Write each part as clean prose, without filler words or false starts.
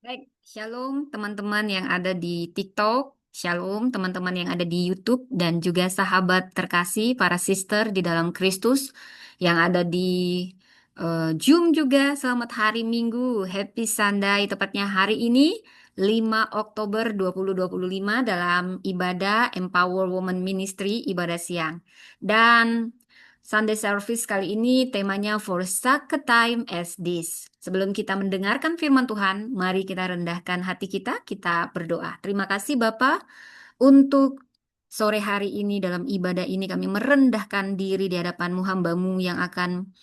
Baik, shalom teman-teman yang ada di TikTok, shalom teman-teman yang ada di YouTube, dan juga sahabat terkasih para sister di dalam Kristus yang ada di Zoom juga. Selamat hari Minggu, Happy Sunday, tepatnya hari ini 5 Oktober 2025 dalam ibadah Empower Women Ministry, ibadah siang. Dan Sunday service kali ini temanya For Such a Time as This. Sebelum kita mendengarkan firman Tuhan, mari kita rendahkan hati kita berdoa. Terima kasih Bapak untuk sore hari ini dalam ibadah ini kami merendahkan diri di hadapan-Mu, hamba-Mu yang akan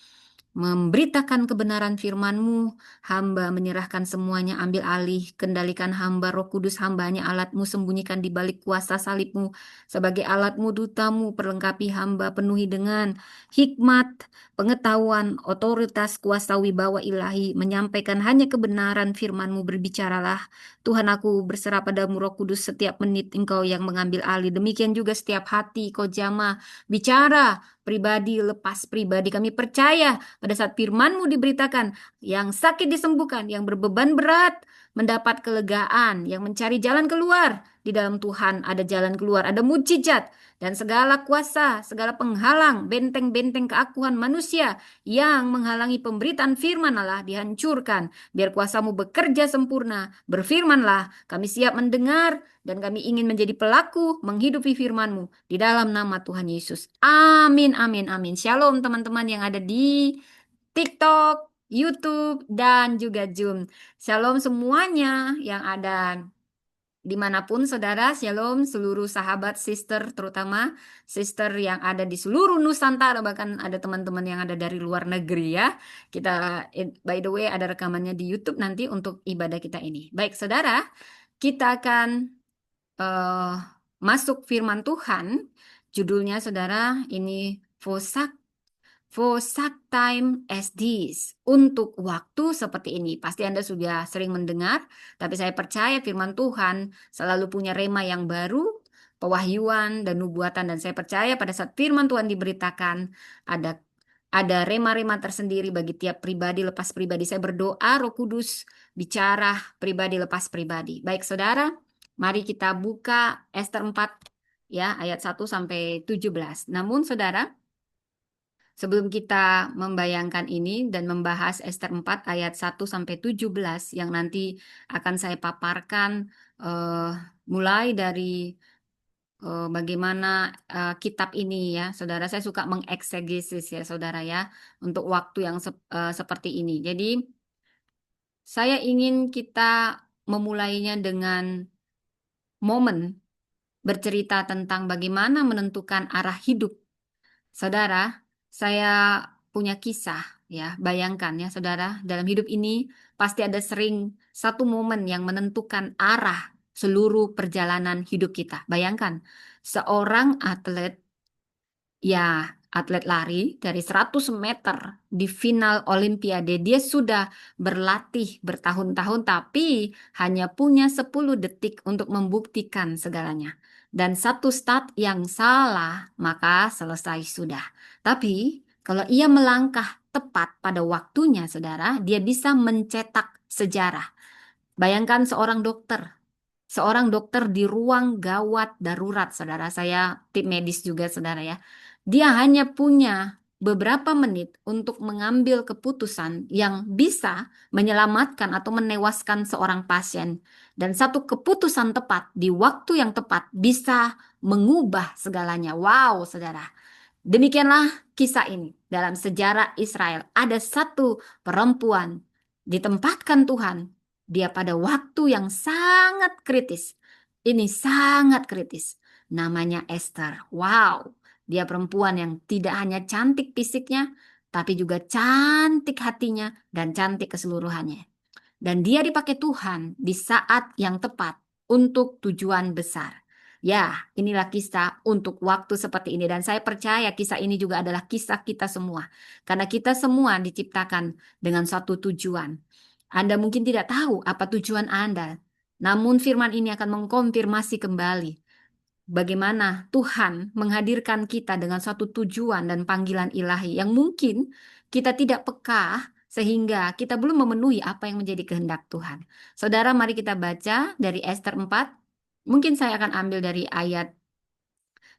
memberitakan kebenaran firman-Mu. Hamba menyerahkan semuanya, ambil alih, kendalikan hamba, Roh Kudus hambanya, alat-Mu, sembunyikan di balik kuasa salib-Mu. Sebagai alat-Mu, duta-Mu, perlengkapi hamba, penuhi dengan hikmat, pengetahuan, otoritas, kuasa wibawa ilahi, menyampaikan hanya kebenaran firman-Mu, berbicaralah. Tuhan, aku berserah padamu, Roh Kudus, setiap menit Engkau yang mengambil alih. Demikian juga setiap hati, Kau jamah, bicara, pribadi lepas pribadi. Kami percaya pada saat firman-Mu diberitakan, yang sakit disembuhkan, yang berbeban berat mendapat kelegaan, yang mencari jalan keluar. Di dalam Tuhan ada jalan keluar, ada mujizat, dan segala kuasa, segala penghalang, benteng-benteng keakuan manusia yang menghalangi pemberitaan firman Allah dihancurkan. Biar kuasa-Mu bekerja sempurna, berfirmanlah, kami siap mendengar, dan kami ingin menjadi pelaku menghidupi firman-Mu di dalam nama Tuhan Yesus. Amin, amin, amin. Shalom teman-teman yang ada di TikTok, YouTube, dan juga Zoom. Shalom semuanya yang ada dimanapun saudara, shalom seluruh sahabat sister, terutama sister yang ada di seluruh Nusantara, bahkan ada teman-teman yang ada dari luar negeri ya. Kita, by the way, ada rekamannya di YouTube nanti untuk ibadah kita ini. Baik saudara, kita akan eh, masuk firman Tuhan. Judulnya saudara ini For such time as this. Untuk waktu seperti ini. Pasti Anda sudah sering mendengar, tapi saya percaya firman Tuhan selalu punya rema yang baru, pewahyuan dan nubuatan. Dan saya percaya pada saat firman Tuhan diberitakan, ada ada rema-rema tersendiri bagi tiap pribadi lepas pribadi. Saya berdoa Roh Kudus bicara pribadi lepas pribadi. Baik saudara, mari kita buka Ester 4 ya, ayat 1 sampai 17. Namun saudara, sebelum kita membayangkan ini dan membahas Ester 4 ayat 1 sampai 17 yang nanti akan saya paparkan eh, mulai dari bagaimana kitab ini ya, saudara. Saya suka mengeksegesis ya, saudara ya, untuk waktu yang seperti ini. Jadi saya ingin kita memulainya dengan momen bercerita tentang bagaimana menentukan arah hidup. Saudara, saya punya kisah ya. Bayangkan ya, saudara, dalam hidup ini pasti ada sering satu momen yang menentukan arah seluruh perjalanan hidup kita. Bayangkan, seorang atlet, ya, atlet lari dari 100 meter di final Olimpiade, dia sudah berlatih bertahun-tahun tapi hanya punya 10 detik untuk membuktikan segalanya. Dan satu start yang salah, maka selesai sudah. Tapi kalau ia melangkah tepat pada waktunya, saudara, dia bisa mencetak sejarah. Bayangkan seorang dokter di ruang gawat darurat, saudara. Saya tim medis juga, saudara ya. Dia hanya punya beberapa menit untuk mengambil keputusan yang bisa menyelamatkan atau menewaskan seorang pasien. Dan satu keputusan tepat di waktu yang tepat bisa mengubah segalanya. Wow, saudara. Demikianlah kisah ini. Dalam sejarah Israel, ada satu perempuan ditempatkan Tuhan. Dia pada waktu yang sangat kritis. Ini sangat kritis. Namanya Esther. Wow, dia perempuan yang tidak hanya cantik fisiknya, tapi juga cantik hatinya dan cantik keseluruhannya. Dan dia dipakai Tuhan di saat yang tepat untuk tujuan besar. Ya, inilah kisah untuk waktu seperti ini. Dan saya percaya kisah ini juga adalah kisah kita semua. Karena kita semua diciptakan dengan satu tujuan. Anda mungkin tidak tahu apa tujuan Anda. Namun firman ini akan mengkonfirmasi kembali bagaimana Tuhan menghadirkan kita dengan satu tujuan dan panggilan ilahi yang mungkin kita tidak peka sehingga kita belum memenuhi apa yang menjadi kehendak Tuhan. Saudara, mari kita baca dari Ester 4. Mungkin saya akan ambil dari ayat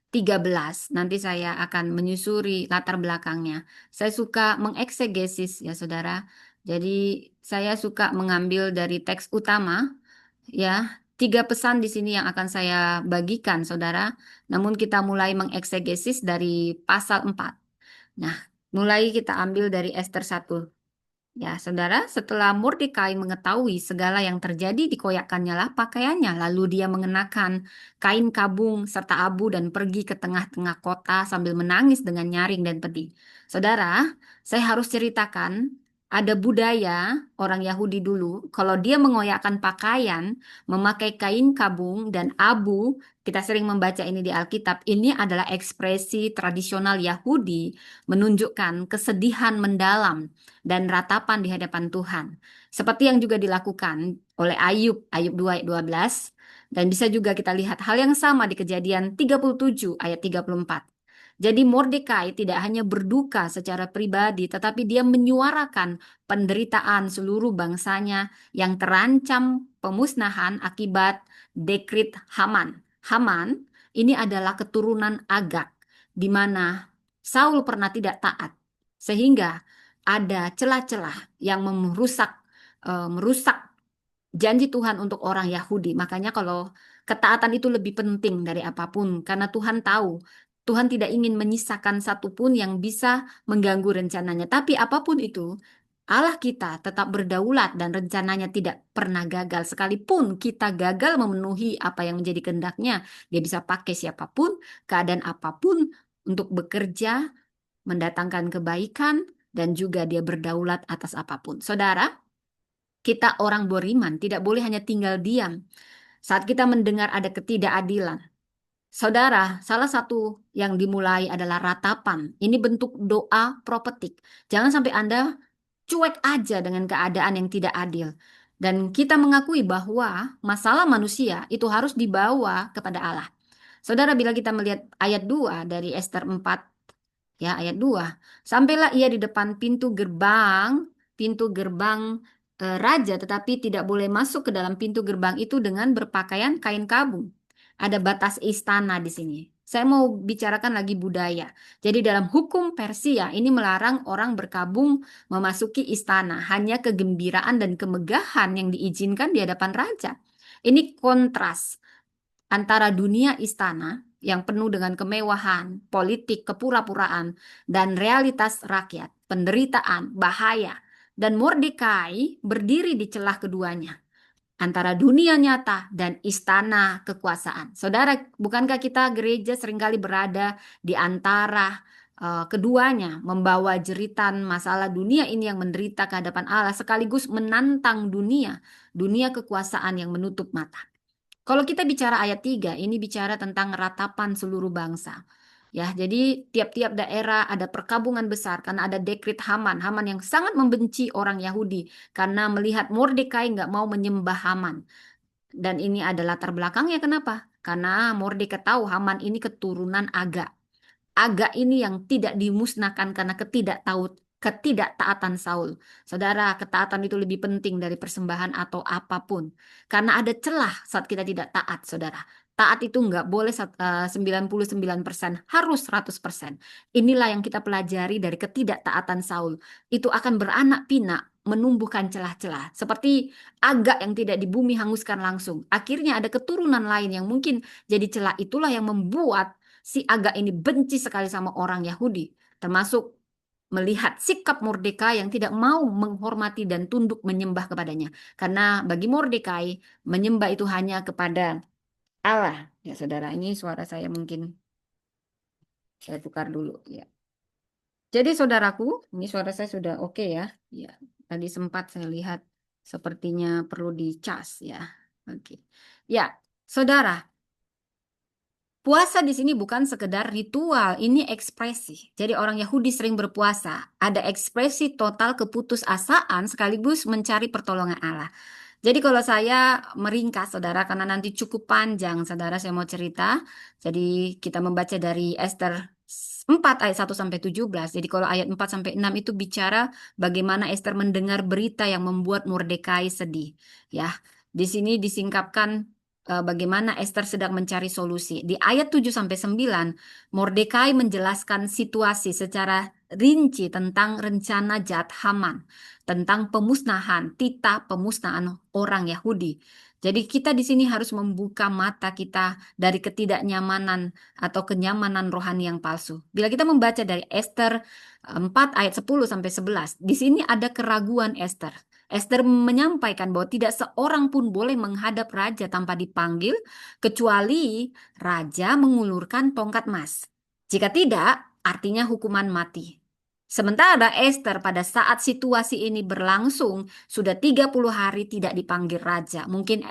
13. Nanti saya akan menyusuri latar belakangnya. Saya suka mengeksegesis ya saudara. Jadi saya suka mengambil dari teks utama ya. Tiga pesan di sini yang akan saya bagikan saudara. Namun kita mulai mengeksegesis dari pasal 4. Nah, mulai kita ambil dari Ester 1. Ya, saudara, setelah Mordekai mengetahui segala yang terjadi, dikoyakkannya lah pakaiannya. Lalu dia mengenakan kain kabung serta abu dan pergi ke tengah-tengah kota sambil menangis dengan nyaring dan pedih. Saudara, saya harus ceritakan, ada budaya orang Yahudi dulu, kalau dia mengoyakkan pakaian, memakai kain kabung dan abu, kita sering membaca ini di Alkitab, ini adalah ekspresi tradisional Yahudi menunjukkan kesedihan mendalam dan ratapan di hadapan Tuhan. Seperti yang juga dilakukan oleh Ayub, Ayub 2 ayat 12. Dan bisa juga kita lihat hal yang sama di Kejadian 37 ayat 34. Jadi Mordekai tidak hanya berduka secara pribadi, tetapi dia menyuarakan penderitaan seluruh bangsanya yang terancam pemusnahan akibat dekrit Haman. Haman ini adalah keturunan Agag, di mana Saul pernah tidak taat. Sehingga ada celah-celah yang merusak janji Tuhan untuk orang Yahudi. Makanya kalau ketaatan itu lebih penting dari apapun, karena Tuhan tahu Tuhan tidak ingin menyisakan satupun yang bisa mengganggu rencananya. Tapi apapun itu, Allah kita tetap berdaulat dan rencananya tidak pernah gagal. Sekalipun kita gagal memenuhi apa yang menjadi kehendaknya, dia bisa pakai siapapun, keadaan apapun untuk bekerja, mendatangkan kebaikan, dan juga dia berdaulat atas apapun. Saudara, kita orang beriman tidak boleh hanya tinggal diam saat kita mendengar ada ketidakadilan. Saudara, salah satu yang dimulai adalah ratapan. Ini bentuk doa profetik. Jangan sampai Anda cuek aja dengan keadaan yang tidak adil. Dan kita mengakui bahwa masalah manusia itu harus dibawa kepada Allah. Saudara, bila kita melihat ayat 2 dari Ester 4, ya ayat 2. Sampailah ia di depan pintu gerbang raja, tetapi tidak boleh masuk ke dalam pintu gerbang itu dengan berpakaian kain kabung. Ada batas istana di sini. Saya mau bicarakan lagi budaya. Jadi dalam hukum Persia ini melarang orang berkabung memasuki istana. Hanya kegembiraan dan kemegahan yang diizinkan di hadapan raja. Ini kontras antara dunia istana yang penuh dengan kemewahan, politik, kepura-puraan, dan realitas rakyat, penderitaan, bahaya. Dan Mordekai berdiri di celah keduanya, antara dunia nyata dan istana kekuasaan. Saudara, bukankah kita gereja seringkali berada di antara keduanya, membawa jeritan masalah dunia ini yang menderita ke hadapan Allah, sekaligus menantang dunia kekuasaan yang menutup mata. Kalau kita bicara ayat 3, ini bicara tentang ratapan seluruh bangsa. Ya, jadi tiap-tiap daerah ada perkabungan besar karena ada dekrit Haman. Haman yang sangat membenci orang Yahudi karena melihat Mordekai nggak mau menyembah Haman. Dan ini adalah latar belakangnya kenapa? Karena Mordekai tahu Haman ini keturunan Agag. Agak ini yang tidak dimusnahkan karena ketidaktaatan Saul. Saudara, ketaatan itu lebih penting dari persembahan atau apapun. Karena ada celah saat kita tidak taat, saudara. Taat itu nggak boleh 99%, harus 100%. Inilah yang kita pelajari dari ketidaktaatan Saul. Itu akan beranak pinak, menumbuhkan celah-celah. Seperti Agak yang tidak di bumi hanguskan langsung. Akhirnya ada keturunan lain yang mungkin jadi celah, itulah yang membuat si Agak ini benci sekali sama orang Yahudi, termasuk melihat sikap Mordekai yang tidak mau menghormati dan tunduk menyembah kepadanya. Karena bagi Mordekai, menyembah itu hanya kepada Allah. Ya saudara, ini suara saya mungkin saya tukar dulu. Ya. Jadi saudaraku, ini suara saya sudah oke ya. Ya, tadi sempat saya lihat sepertinya perlu dicas ya. Oke. Ya, saudara, puasa di sini bukan sekedar ritual, ini ekspresi. Jadi orang Yahudi sering berpuasa, ada ekspresi total keputusasaan sekaligus mencari pertolongan Allah. Jadi kalau saya meringkas, saudara, karena nanti cukup panjang, saudara, saya mau cerita. Jadi kita membaca dari Ester 4 ayat 1 sampai 17. Jadi kalau ayat 4 sampai 6 itu bicara bagaimana Esther mendengar berita yang membuat Mordekai sedih. Ya, di sini disingkapkan bagaimana Esther sedang mencari solusi. Di ayat 7 sampai 9, Mordekai menjelaskan situasi secara rinci tentang rencana jahat Haman, tentang pemusnahan, titah pemusnahan orang Yahudi. Jadi kita di sini harus membuka mata kita dari ketidaknyamanan atau kenyamanan rohani yang palsu. Bila kita membaca dari Esther 4 ayat 10 sampai 11, di sini ada keraguan Esther. Esther menyampaikan bahwa tidak seorang pun boleh menghadap raja tanpa dipanggil kecuali raja mengulurkan tongkat emas. Jika tidak, artinya hukuman mati. Sementara Esther pada saat situasi ini berlangsung sudah 30 hari tidak dipanggil raja. Mungkin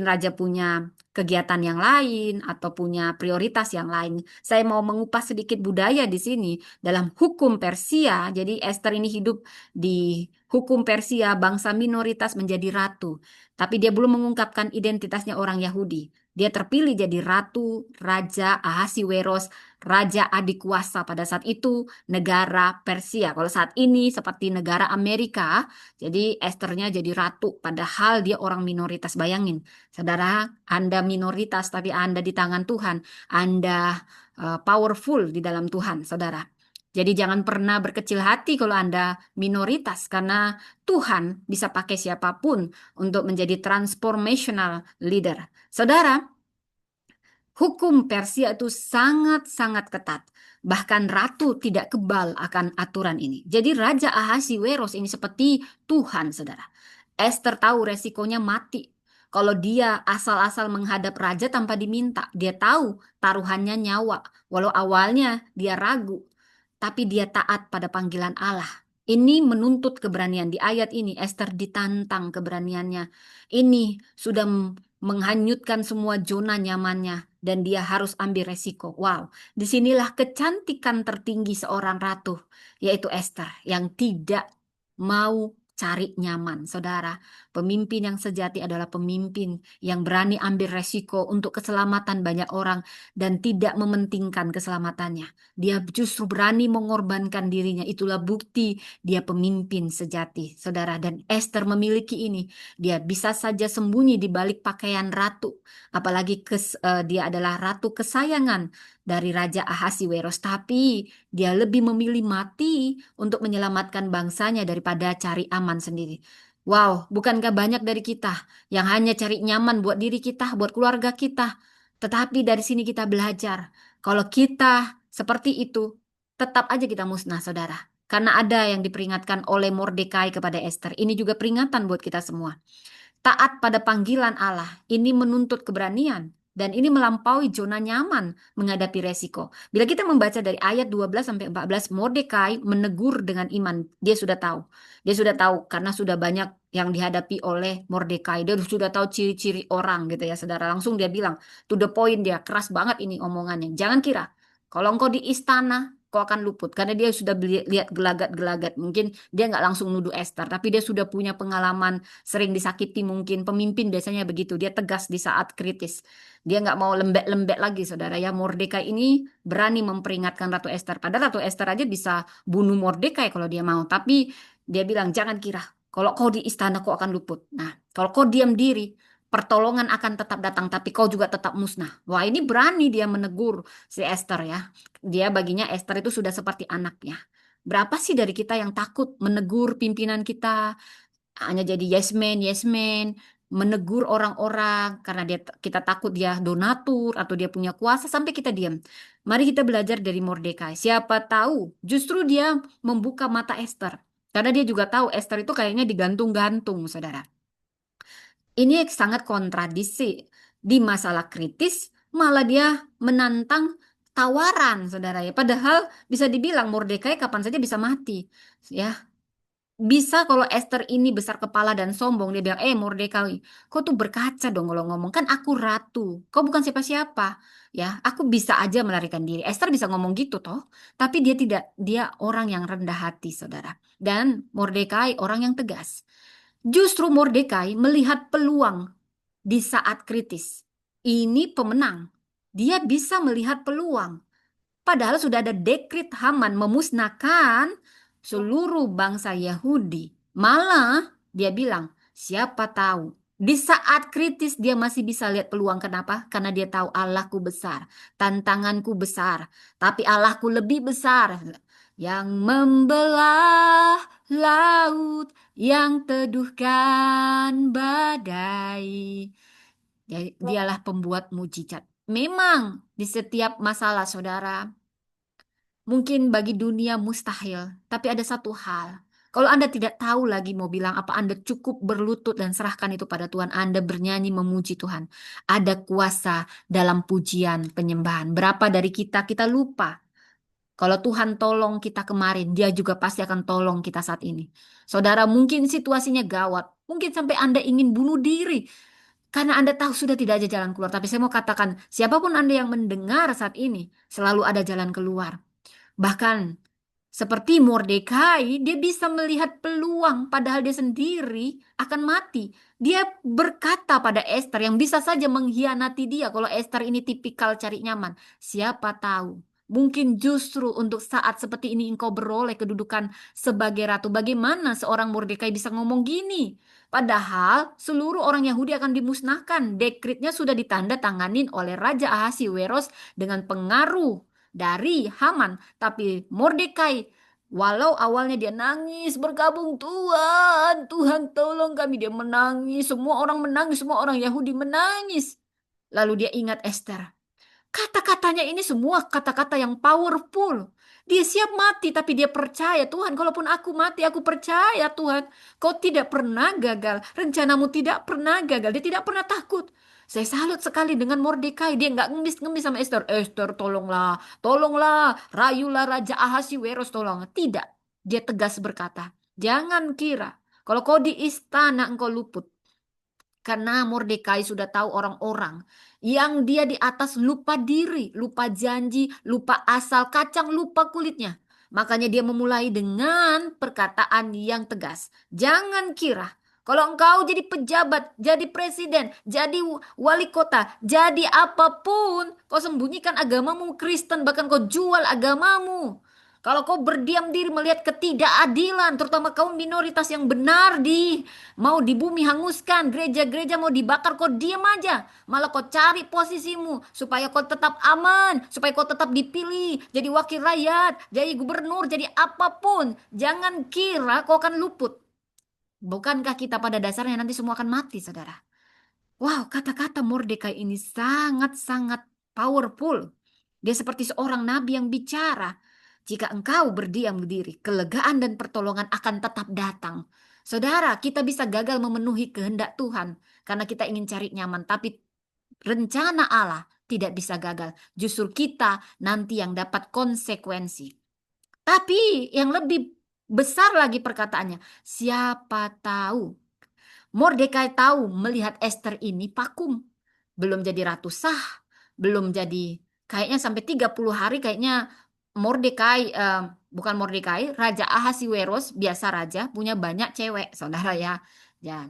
raja punya kegiatan yang lain atau punya prioritas yang lain. Saya mau mengupas sedikit budaya di sini dalam hukum Persia. Jadi Esther ini hidup di hukum Persia, bangsa minoritas menjadi ratu, tapi dia belum mengungkapkan identitasnya orang Yahudi. Dia terpilih jadi ratu, raja Ahasiweros, raja adik kuasa pada saat itu negara Persia. Kalau saat ini seperti negara Amerika, jadi Esthernya jadi ratu, padahal dia orang minoritas. Bayangin. Saudara, Anda minoritas, tapi Anda di tangan Tuhan. Anda powerful di dalam Tuhan, saudara. Jadi jangan pernah berkecil hati kalau Anda minoritas, karena Tuhan bisa pakai siapapun untuk menjadi transformational leader. Saudara, hukum Persia itu sangat-sangat ketat. Bahkan ratu tidak kebal akan aturan ini. Jadi Raja Ahasiweros ini seperti Tuhan, saudara. Esther tahu resikonya mati. Kalau dia asal-asal menghadap raja tanpa diminta, dia tahu taruhannya nyawa. Walau awalnya dia ragu, tapi dia taat pada panggilan Allah. Ini menuntut keberanian. Di ayat ini Esther ditantang keberaniannya. Ini sudah menghanyutkan semua zona nyamannya dan dia harus ambil resiko. Wow, disinilah kecantikan tertinggi seorang ratu, yaitu Esther yang tidak mau cari nyaman. Saudara, pemimpin yang sejati adalah pemimpin yang berani ambil resiko untuk keselamatan banyak orang dan tidak mementingkan keselamatannya. Dia justru berani mengorbankan dirinya. Itulah bukti dia pemimpin sejati, saudara. Dan Esther memiliki ini. Dia bisa saja sembunyi di balik pakaian ratu. Apalagi dia adalah ratu kesayangan dari Raja Ahasiweros. Tapi dia lebih memilih mati untuk menyelamatkan bangsanya daripada cari aman sendiri. Wow, bukankah banyak dari kita yang hanya cari nyaman buat diri kita, buat keluarga kita. Tetapi dari sini kita belajar. Kalau kita seperti itu, tetap aja kita musnah, saudara. Karena ada yang diperingatkan oleh Mordekai kepada Esther. Ini juga peringatan buat kita semua. Taat pada panggilan Allah, ini menuntut keberanian. Dan ini melampaui zona nyaman menghadapi resiko. Bila kita membaca dari ayat 12 sampai 14, Mordekai menegur dengan iman. Dia sudah tahu. Dia sudah tahu karena sudah banyak yang dihadapi oleh Mordekai. Dia sudah tahu ciri-ciri orang gitu ya, saudara. Langsung dia bilang, to the point, dia keras banget ini omongannya. Jangan kira kalau engkau di istana kau akan luput, karena dia sudah lihat gelagat-gelagat. Mungkin dia nggak langsung nuduh Esther, tapi dia sudah punya pengalaman sering disakiti. Mungkin pemimpin biasanya begitu, dia tegas di saat kritis, dia nggak mau lembek-lembek lagi, saudara ya. Mordekai ini berani memperingatkan Ratu Esther, padahal Ratu Esther aja bisa bunuh Mordekai kalau dia mau, tapi dia bilang jangan kira kalau kau di istana kau akan luput. Nah, kalau kau diam diri, pertolongan akan tetap datang, tapi kau juga tetap musnah. Wah, ini berani dia menegur si Esther ya. Dia baginya Esther itu sudah seperti anaknya. Berapa sih dari kita yang takut menegur pimpinan kita, hanya jadi yes man, yes man, menegur orang-orang karena kita takut dia donatur atau dia punya kuasa sampai kita diam. Mari kita belajar dari Mordekai. Siapa tahu justru dia membuka mata Esther. Karena dia juga tahu Esther itu kayaknya digantung-gantung, saudara. Ini sangat kontradiksi. Di masalah kritis, malah dia menantang tawaran, saudara ya. Padahal bisa dibilang Mordekai kapan saja bisa mati. Ya, bisa kalau Esther ini besar kepala dan sombong, dia bilang, Mordekai, kau tuh berkaca dong kalau ngomong. Kan aku ratu, kau bukan siapa-siapa. Ya, aku bisa aja melarikan diri. Esther bisa ngomong gitu toh. Tapi dia tidak, dia orang yang rendah hati, saudara. Dan Mordekai orang yang tegas. Justru Mordekai melihat peluang di saat kritis. Ini pemenang. Dia bisa melihat peluang. Padahal sudah ada dekrit Haman memusnahkan seluruh bangsa Yahudi. Malah dia bilang, siapa tahu di saat kritis dia masih bisa lihat peluang. Kenapa? Karena dia tahu Allahku besar, tantanganku besar, tapi Allahku lebih besar. Yang membelah laut, yang teduhkan badai. Dialah pembuat mujizat. Memang di setiap masalah, saudara, mungkin bagi dunia mustahil, tapi ada satu hal. Kalau Anda tidak tahu lagi mau bilang apa, Anda cukup berlutut dan serahkan itu pada Tuhan. Anda bernyanyi memuji Tuhan. Ada kuasa dalam pujian penyembahan. Berapa dari kita lupa. Kalau Tuhan tolong kita kemarin, Dia juga pasti akan tolong kita saat ini. Saudara, mungkin situasinya gawat. Mungkin sampai Anda ingin bunuh diri. Karena Anda tahu sudah tidak ada jalan keluar. Tapi saya mau katakan, siapapun Anda yang mendengar saat ini, selalu ada jalan keluar. Bahkan seperti Mordekai, dia bisa melihat peluang padahal dia sendiri akan mati. Dia berkata pada Esther yang bisa saja mengkhianati dia kalau Esther ini tipikal cari nyaman. Siapa tahu, mungkin justru untuk saat seperti ini engkau beroleh kedudukan sebagai ratu. Bagaimana seorang Mordekai bisa ngomong gini? Padahal seluruh orang Yahudi akan dimusnahkan. Dekritnya sudah ditanda tanganin oleh Raja Ahasiweros dengan pengaruh dari Haman. Tapi Mordekai, walau awalnya dia nangis bergabung, Tuhan, Tuhan tolong kami. Dia menangis, semua orang menangis, semua orang Yahudi menangis. Lalu dia ingat Esther. Kata-katanya ini semua kata-kata yang powerful. Dia siap mati tapi dia percaya, Tuhan, kalaupun aku mati aku percaya, Tuhan, kau tidak pernah gagal. Rencanamu tidak pernah gagal. Dia tidak pernah takut. Saya salut sekali dengan Mordekai. Dia nggak ngemis-ngemis sama Esther. Esther, tolonglah, tolonglah, rayulah Raja Ahasiweros, tolong. Tidak. Dia tegas berkata, jangan kira kalau kau di istana engkau luput. Karena Mordekai sudah tahu orang-orang yang dia di atas lupa diri, lupa janji, lupa asal kacang, lupa kulitnya. Makanya dia memulai dengan perkataan yang tegas. Jangan kira kalau engkau jadi pejabat, jadi presiden, jadi wali kota, jadi apapun, kau sembunyikan agamamu Kristen, bahkan kau jual agamamu. Kalau kau berdiam diri melihat ketidakadilan, terutama kaum minoritas yang benar mau di bumi hanguskan, gereja-gereja mau dibakar, kau diam aja. Malah kau cari posisimu supaya kau tetap aman, supaya kau tetap dipilih jadi wakil rakyat, jadi gubernur, jadi apapun. Jangan kira kau akan luput. Bukankah kita pada dasarnya nanti semua akan mati, saudara? Wow, kata-kata Mordekai ini sangat-sangat powerful. Dia seperti seorang nabi yang bicara. Jika engkau berdiam diri, kelegaan dan pertolongan akan tetap datang. Saudara, kita bisa gagal memenuhi kehendak Tuhan karena kita ingin cari nyaman, tapi rencana Allah tidak bisa gagal. Justru kita nanti yang dapat konsekuensi. Tapi yang lebih besar lagi perkataannya, siapa tahu Mordekai tahu melihat Esther ini vakum. Belum jadi ratu sah, belum jadi, kayaknya sampai 30 hari kayaknya Mordekai, bukan Mordekai, Raja Ahasiweros, biasa raja, punya banyak cewek, saudara ya. Ya,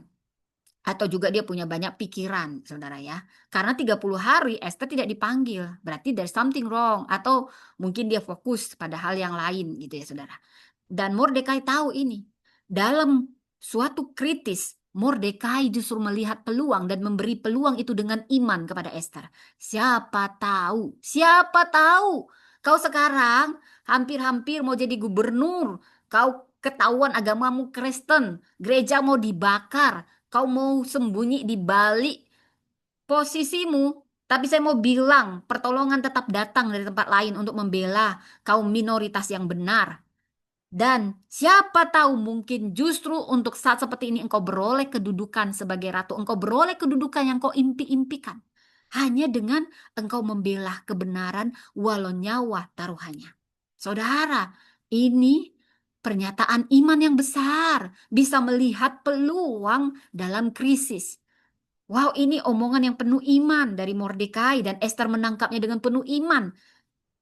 atau juga dia punya banyak pikiran, saudara ya. Karena 30 hari Esther tidak dipanggil, berarti there's something wrong. Atau mungkin dia fokus pada hal yang lain gitu ya, saudara. Dan Mordekai tahu ini. Dalam suatu kritis, Mordekai justru melihat peluang dan memberi peluang itu dengan iman kepada Esther. Siapa tahu kau sekarang hampir-hampir mau jadi gubernur, kau ketahuan agamamu Kristen, gereja mau dibakar, kau mau sembunyi di balik posisimu. Tapi saya mau bilang, pertolongan tetap datang dari tempat lain untuk membela kaum minoritas yang benar. Dan siapa tahu mungkin justru untuk saat seperti ini engkau beroleh kedudukan sebagai ratu. Engkau beroleh kedudukan yang kau impi-impikan. Hanya dengan engkau membela kebenaran walau nyawa taruhannya. Saudara, ini pernyataan iman yang besar. Bisa melihat peluang dalam krisis. Wow, ini omongan yang penuh iman dari Mordekai dan Esther menangkapnya dengan penuh iman.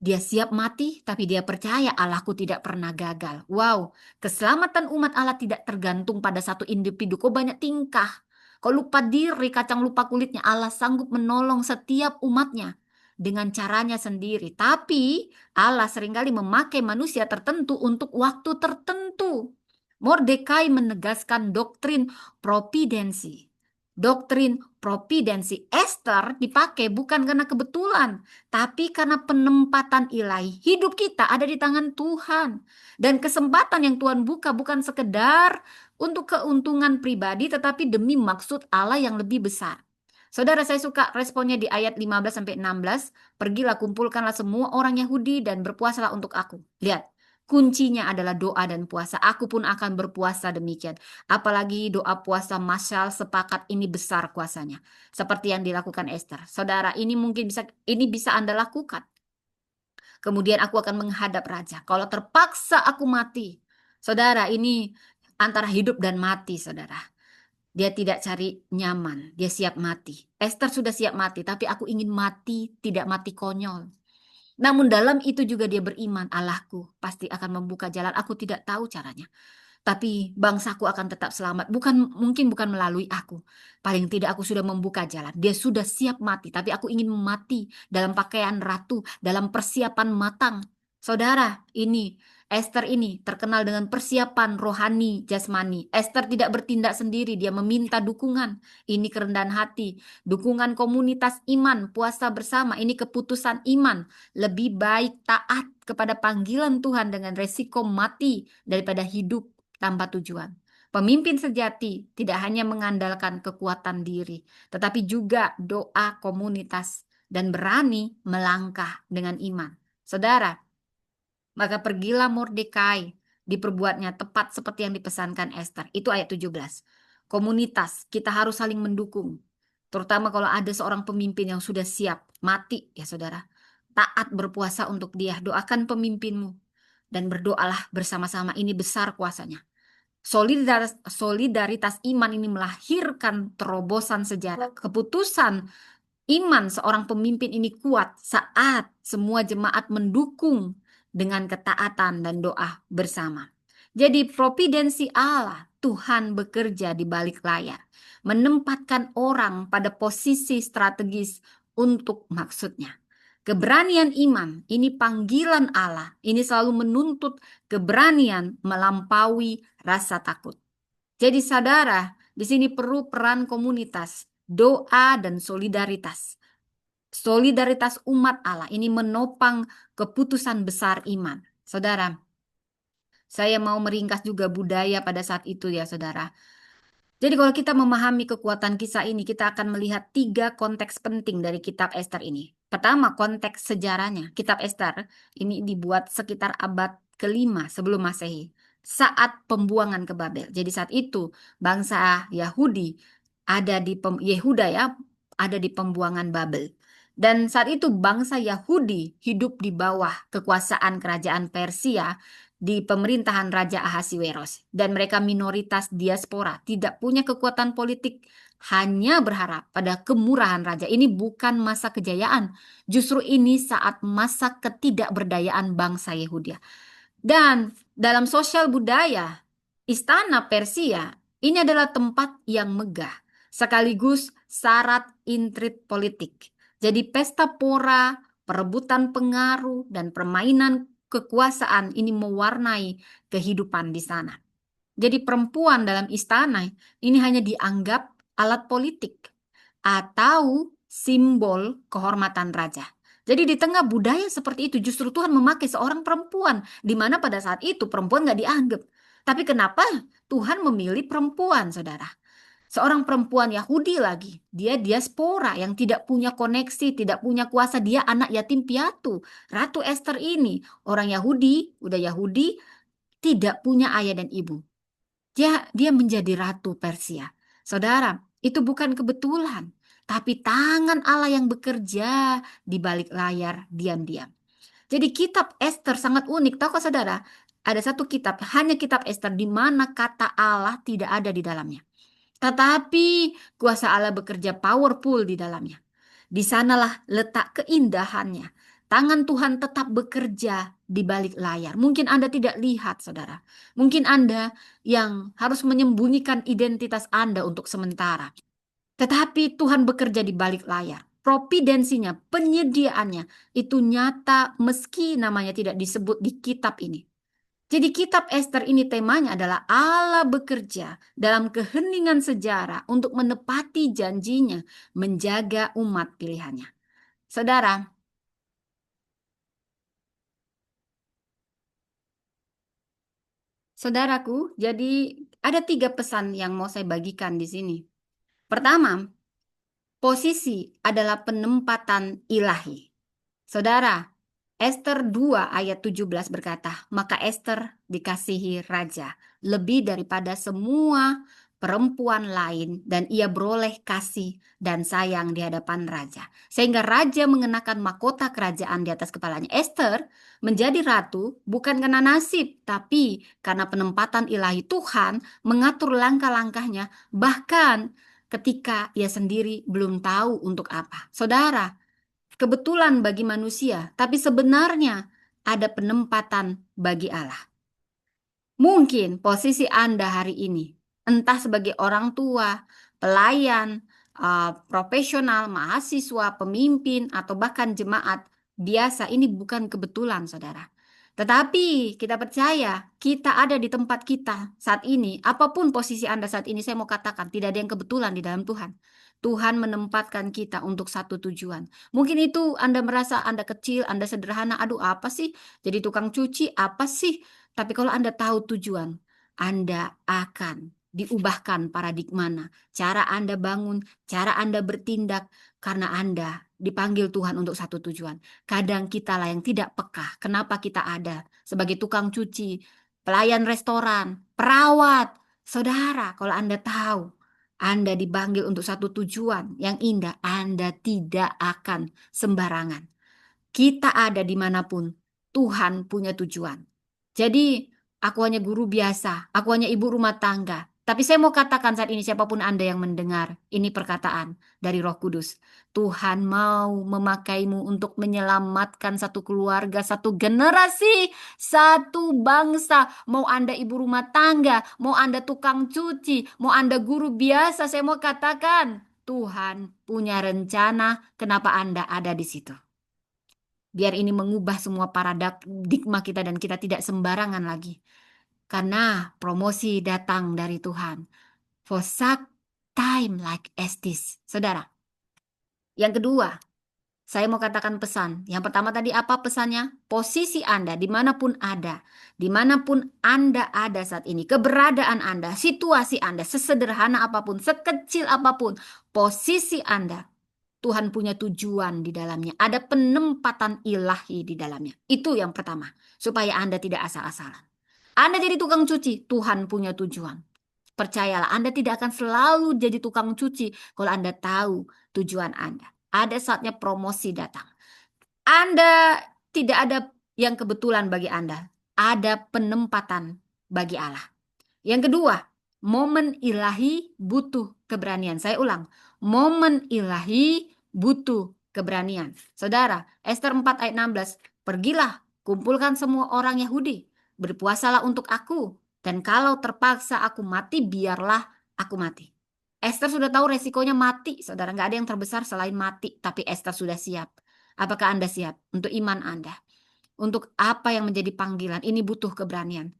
Dia siap mati, tapi dia percaya Allahku tidak pernah gagal. Wow, keselamatan umat Allah tidak tergantung pada satu individu. Kok banyak tingkah? Kok lupa diri, kacang lupa kulitnya. Allah sanggup menolong setiap umatnya. dengan caranya sendiri. Tapi Allah seringkali memakai manusia tertentu untuk waktu tertentu. Mordekai menegaskan doktrin providensi. Doktrin providensi Esther dipakai bukan karena kebetulan, tapi karena penempatan ilahi. Hidup kita ada di tangan Tuhan. Dan kesempatan yang Tuhan buka bukan sekedar untuk keuntungan pribadi, tetapi demi maksud Allah yang lebih besar. Saudara, saya suka responnya di ayat 15-16. Pergilah, kumpulkanlah semua orang Yahudi dan berpuasalah untuk aku. Lihat, kuncinya adalah doa dan puasa. Aku pun akan berpuasa demikian. Apalagi doa puasa masyal sepakat ini besar kuasanya. Seperti yang dilakukan Esther. Saudara, ini bisa Anda lakukan. Kemudian aku akan menghadap raja. Kalau terpaksa aku mati. Saudara, ini antara hidup dan mati, saudara. Dia tidak cari nyaman, dia siap mati. Esther sudah siap mati, tapi aku ingin mati, tidak mati konyol. Namun dalam itu juga dia beriman, Allahku pasti akan membuka jalan, aku tidak tahu caranya. Tapi bangsaku akan tetap selamat. Mungkin bukan melalui aku. Paling tidak aku sudah membuka jalan. Dia sudah siap mati, tapi aku ingin mati dalam pakaian ratu, dalam persiapan matang. Saudara, ini Esther ini terkenal dengan persiapan rohani jasmani. Esther tidak bertindak sendiri, dia meminta dukungan. Ini kerendahan hati, dukungan komunitas iman, puasa bersama. Ini keputusan iman. Lebih baik taat kepada panggilan Tuhan dengan resiko mati daripada hidup tanpa tujuan. Pemimpin sejati tidak hanya mengandalkan kekuatan diri, tetapi juga doa komunitas dan berani melangkah dengan iman. Saudara, maka pergilah Mordekai, diperbuatnya tepat seperti yang dipesankan Esther. Itu ayat 17. Komunitas, kita harus saling mendukung. Terutama kalau ada seorang pemimpin yang sudah siap mati, ya saudara. Taat berpuasa untuk dia, doakan pemimpinmu. Dan berdoalah bersama-sama, ini besar kuasanya. Solidaritas iman ini melahirkan terobosan sejarah. Keputusan iman seorang pemimpin ini kuat saat semua jemaat mendukung dengan ketaatan dan doa bersama. Jadi providensi Allah, Tuhan bekerja di balik layar, menempatkan orang pada posisi strategis untuk maksudnya. Keberanian iman, ini panggilan Allah, ini selalu menuntut keberanian melampaui rasa takut. Jadi saudara, di sini perlu peran komunitas, doa dan solidaritas. Solidaritas umat Allah ini menopang keputusan besar iman. Saudara, saya mau meringkas juga budaya pada saat itu ya saudara. Jadi kalau kita memahami kekuatan kisah ini, kita akan melihat 3 konteks penting dari kitab Esther ini. Pertama, konteks sejarahnya. Kitab Esther ini dibuat sekitar abad ke-5 sebelum Masehi, saat pembuangan ke Babel. Jadi saat itu bangsa Yahudi Yehuda ya, ada di pembuangan Babel. Dan saat itu bangsa Yahudi hidup di bawah kekuasaan kerajaan Persia di pemerintahan Raja Ahasiweros, dan mereka minoritas diaspora, tidak punya kekuatan politik, hanya berharap pada kemurahan raja. Ini bukan masa kejayaan, justru ini saat masa ketidakberdayaan bangsa Yahudi. Dan dalam sosial budaya, istana Persia ini adalah tempat yang megah, sekaligus syarat intrik politik. Jadi pesta pora, perebutan pengaruh, dan permainan kekuasaan ini mewarnai kehidupan di sana. Jadi perempuan dalam istana ini hanya dianggap alat politik atau simbol kehormatan raja. Jadi di tengah budaya seperti itu justru Tuhan memakai seorang perempuan, di mana pada saat itu perempuan nggak dianggap. Tapi kenapa Tuhan memilih perempuan, saudara? Seorang perempuan Yahudi lagi, dia diaspora yang tidak punya koneksi, tidak punya kuasa, dia anak yatim piatu. Ratu Esther ini orang Yahudi, udah Yahudi, tidak punya ayah dan ibu. Dia menjadi ratu Persia. Saudara, itu bukan kebetulan, tapi tangan Allah yang bekerja di balik layar diam-diam. Jadi kitab Esther sangat unik. Tahu saudara, ada satu kitab, hanya kitab Esther di mana kata Allah tidak ada di dalamnya. Tetapi kuasa Allah bekerja powerful di dalamnya. Di sanalah letak keindahannya. Tangan Tuhan tetap bekerja di balik layar. Mungkin Anda tidak lihat, saudara. Mungkin Anda yang harus menyembunyikan identitas Anda untuk sementara. Tetapi Tuhan bekerja di balik layar. providensinya, penyediaannya itu nyata meski namanya tidak disebut di kitab ini. Jadi kitab Ester ini temanya adalah Allah bekerja dalam keheningan sejarah untuk menepati janjinya menjaga umat pilihannya. Saudara, saudaraku, jadi ada 3 pesan yang mau saya bagikan di sini. Pertama, posisi adalah penempatan ilahi. Saudara, Ester 2 ayat 17 berkata, maka Ester dikasihi raja lebih daripada semua perempuan lain dan ia beroleh kasih dan sayang di hadapan raja. Sehingga raja mengenakan mahkota kerajaan di atas kepalanya. Ester menjadi ratu bukan karena nasib, tapi karena penempatan ilahi Tuhan mengatur langkah-langkahnya bahkan ketika ia sendiri belum tahu untuk apa. Saudara, kebetulan bagi manusia, tapi sebenarnya ada penempatan bagi Allah. Mungkin posisi Anda hari ini, entah sebagai orang tua, pelayan, profesional, mahasiswa, pemimpin, atau bahkan jemaat biasa, ini bukan kebetulan, saudara. Tetapi kita percaya kita ada di tempat kita saat ini. Apapun posisi Anda saat ini, saya mau katakan tidak ada yang kebetulan di dalam Tuhan. Tuhan menempatkan kita untuk satu tujuan. Mungkin itu Anda merasa Anda kecil, Anda sederhana. Aduh, apa sih? Jadi tukang cuci, apa sih? Tapi kalau Anda tahu tujuan, Anda akan diubahkan paradigmanya. Cara Anda bangun, cara Anda bertindak, karena Anda dipanggil Tuhan untuk satu tujuan. Kadang kita lah yang tidak peka. Kenapa kita ada sebagai tukang cuci, pelayan restoran, perawat. Saudara, kalau Anda tahu, Anda dipanggil untuk satu tujuan yang indah, Anda tidak akan sembarangan. Kita ada dimanapun, Tuhan punya tujuan. Jadi, aku hanya guru biasa, aku hanya ibu rumah tangga. Tapi saya mau katakan saat ini, siapapun Anda yang mendengar, ini perkataan dari Roh Kudus. Tuhan mau memakaimu untuk menyelamatkan satu keluarga, satu generasi, satu bangsa. Mau Anda ibu rumah tangga, mau Anda tukang cuci, mau Anda guru biasa, saya mau katakan, Tuhan punya rencana kenapa Anda ada di situ. Biar ini mengubah semua paradigma kita dan kita tidak sembarangan lagi. Karena promosi datang dari Tuhan. For such time like as this. Saudara, yang kedua, saya mau katakan pesan. Yang pertama tadi apa pesannya? Posisi Anda dimanapun ada. Dimanapun Anda ada saat ini. Keberadaan Anda, situasi Anda, sesederhana apapun, sekecil apapun. Posisi Anda, Tuhan punya tujuan di dalamnya. Ada penempatan ilahi di dalamnya. Itu yang pertama. Supaya Anda tidak asal-asalan. Anda jadi tukang cuci, Tuhan punya tujuan. Percayalah, Anda tidak akan selalu jadi tukang cuci kalau Anda tahu tujuan Anda. Ada saatnya promosi datang. Anda tidak ada yang kebetulan bagi Anda. Ada penempatan bagi Allah. Yang kedua, momen ilahi butuh keberanian. Saya ulang, momen ilahi butuh keberanian. Saudara, Ester 4 ayat 16, pergilah, kumpulkan semua orang Yahudi, berpuasalah untuk aku, dan kalau terpaksa aku mati, biarlah aku mati. Esther sudah tahu resikonya mati, saudara. Nggak ada yang terbesar selain mati, tapi Esther sudah siap. Apakah Anda siap untuk iman Anda? Untuk apa yang menjadi panggilan? Ini butuh keberanian.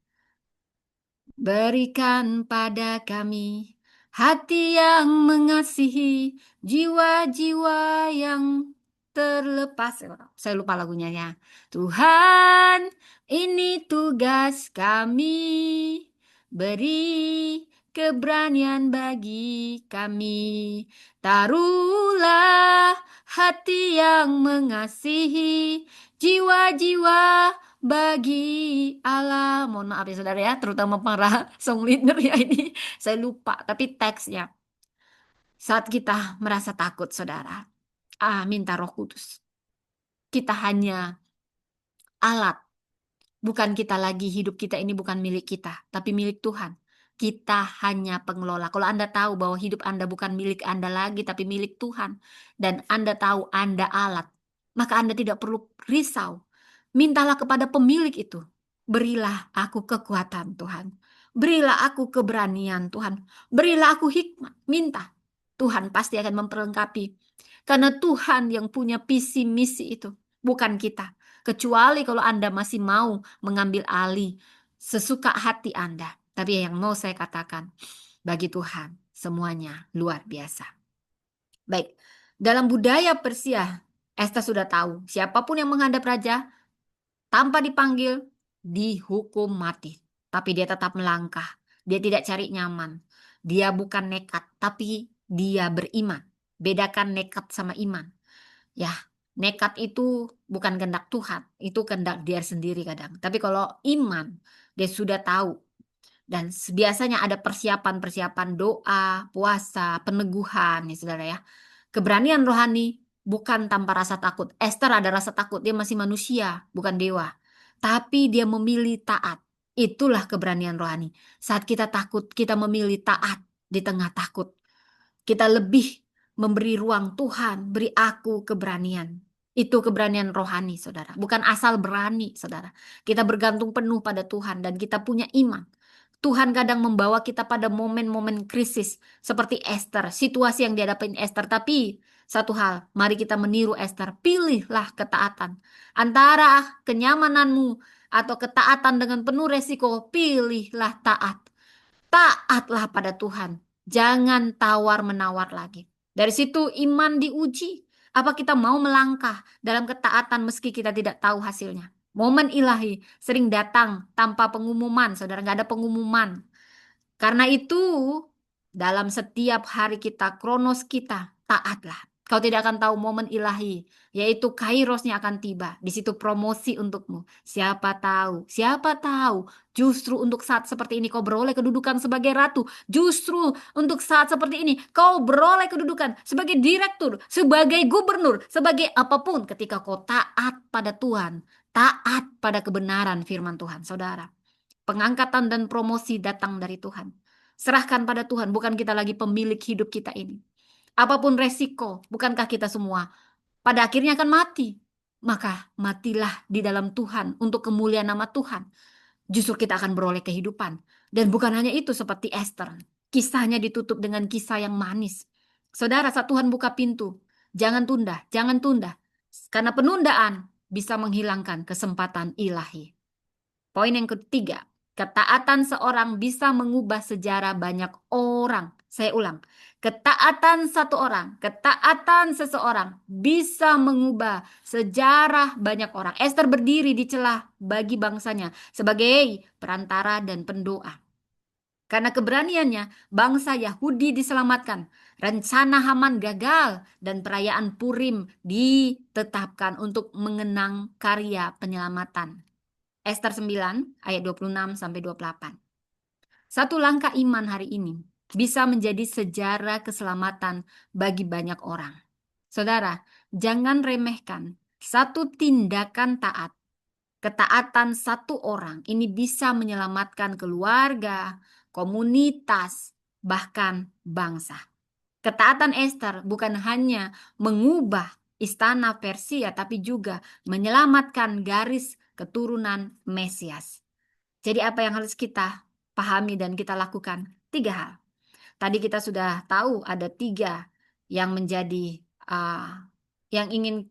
Berikan pada kami hati yang mengasihi, jiwa-jiwa yang terlepas. Saya lupa lagunya ya. Tuhan, ini tugas kami. Beri keberanian bagi kami. Taruhlah hati yang mengasihi, jiwa-jiwa bagi Allah. Mohon maaf ya saudara ya, terutama para song leader ya ini. Saya lupa, tapi teksnya. Saat kita merasa takut saudara, minta Roh Kudus. Kita hanya alat. Bukan kita lagi, hidup kita ini bukan milik kita, tapi milik Tuhan. Kita hanya pengelola. Kalau Anda tahu bahwa hidup Anda bukan milik Anda lagi, tapi milik Tuhan. Dan Anda tahu Anda alat, maka Anda tidak perlu risau. Mintalah kepada pemilik itu. Berilah aku kekuatan Tuhan. Berilah aku keberanian Tuhan. Berilah aku hikmat. Minta. Tuhan pasti akan memperlengkapi. Karena Tuhan yang punya visi misi itu, bukan kita. Kecuali kalau Anda masih mau mengambil alih sesuka hati Anda. Tapi yang mau saya katakan, bagi Tuhan semuanya luar biasa. Baik, dalam budaya Persia, Esther sudah tahu siapapun yang menghadap raja tanpa dipanggil dihukum mati. Tapi dia tetap melangkah. Dia tidak cari nyaman. Dia bukan nekat, tapi dia beriman. Bedakan nekat sama iman. Ya, nekat itu bukan kehendak Tuhan, itu kehendak dia sendiri kadang. Tapi kalau iman, dia sudah tahu. Dan biasanya ada persiapan-persiapan doa, puasa, peneguhan, ya saudara ya. Keberanian rohani bukan tanpa rasa takut. Esther ada rasa takut, dia masih manusia, bukan dewa. Tapi dia memilih taat. Itulah keberanian rohani. Saat kita takut, kita memilih taat di tengah takut. Kita lebih memberi ruang, Tuhan, beri aku keberanian. Itu keberanian rohani, saudara. Bukan asal berani, saudara. Kita bergantung penuh pada Tuhan dan kita punya iman. Tuhan kadang membawa kita pada momen-momen krisis seperti Esther, situasi yang dihadapin Esther. Tapi satu hal, mari kita meniru Esther, pilihlah ketaatan. Antara kenyamananmu atau ketaatan dengan penuh resiko, pilihlah taat. Taatlah pada Tuhan. Jangan tawar-menawar lagi. Dari situ iman diuji. Apa kita mau melangkah dalam ketaatan meski kita tidak tahu hasilnya? Momen ilahi sering datang tanpa pengumuman, saudara, nggak ada pengumuman. Karena itu, dalam setiap hari kita, kronos kita, taatlah. Kau tidak akan tahu momen ilahi, yaitu kairosnya akan tiba. Di situ promosi untukmu. Siapa tahu, justru untuk saat seperti ini kau beroleh kedudukan sebagai ratu. Justru untuk saat seperti ini kau beroleh kedudukan sebagai direktur, sebagai gubernur, sebagai apapun ketika kau taat pada Tuhan. Taat pada kebenaran firman Tuhan, saudara. Pengangkatan dan promosi datang dari Tuhan. Serahkan pada Tuhan, bukan kita lagi pemilik hidup kita ini. Apapun resiko, bukankah kita semua pada akhirnya akan mati? Maka matilah di dalam Tuhan untuk kemuliaan nama Tuhan. Justru kita akan beroleh kehidupan. Dan bukan hanya itu seperti Esther. Kisahnya ditutup dengan kisah yang manis. Saudara, saat Tuhan buka pintu, jangan tunda, jangan tunda. Karena penundaan bisa menghilangkan kesempatan ilahi. Poin yang ketiga, ketaatan seorang bisa mengubah sejarah banyak orang. Saya ulang, ketaatan satu orang, ketaatan seseorang bisa mengubah sejarah banyak orang. Esther berdiri di celah bagi bangsanya sebagai perantara dan pendoa. Karena keberaniannya, bangsa Yahudi diselamatkan. Rencana Haman gagal dan perayaan Purim ditetapkan untuk mengenang karya penyelamatan. Esther 9 ayat 26 sampai 28. Satu langkah iman hari ini bisa menjadi sejarah keselamatan bagi banyak orang. Saudara, jangan remehkan satu tindakan taat. Ketaatan satu orang ini bisa menyelamatkan keluarga, komunitas, bahkan bangsa. Ketaatan Esther bukan hanya mengubah istana Persia, tapi juga menyelamatkan garis keturunan Mesias. Jadi apa yang harus kita pahami dan kita lakukan? 3 hal. Tadi kita sudah tahu ada 3 yang menjadi yang ingin